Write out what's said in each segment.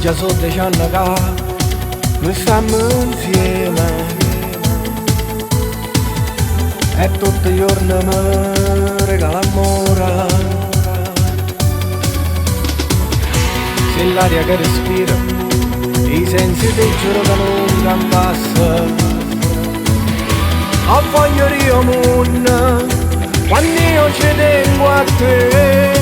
già so 10 anni che noi stiamo insieme e tutti i giorni mi regala amore. Se l'aria che respiro, i sensi ti giuro che non passa. Ho voglia di amore quando io ci tengo a te.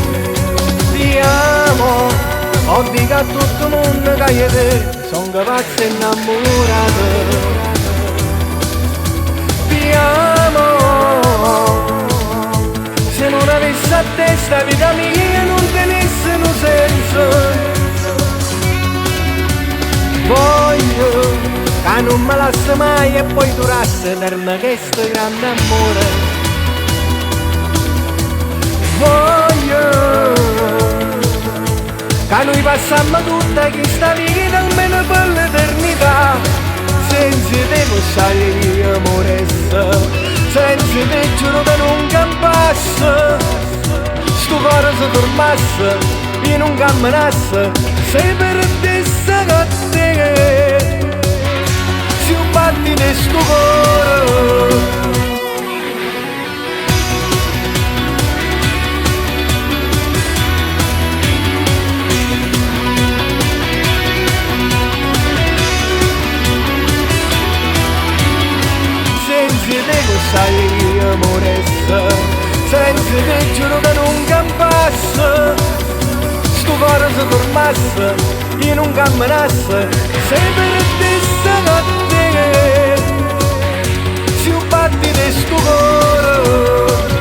Ti amo, ho dico a tutto il mondo che io te sono pazzo innamorato. Ti amo, se non avessi a te sta vita mia non tenesse un senso. Voglio che non me lascia mai e poi durasse per me questo grande amore. Voglio che noi passammo tutta questa vita almeno per l'eternità. Senza te possai amoressa, senza te giuro che non campasse. Sto cuore si fermasse, io non camminasse, se perdesse con te. Si un batti di sto cuore. Senza te sai amoressa, senza te giuro che non campasse. Sto cuore si fermasse, io non camminasse, se perdesse con te. Si un batti di sto cuore.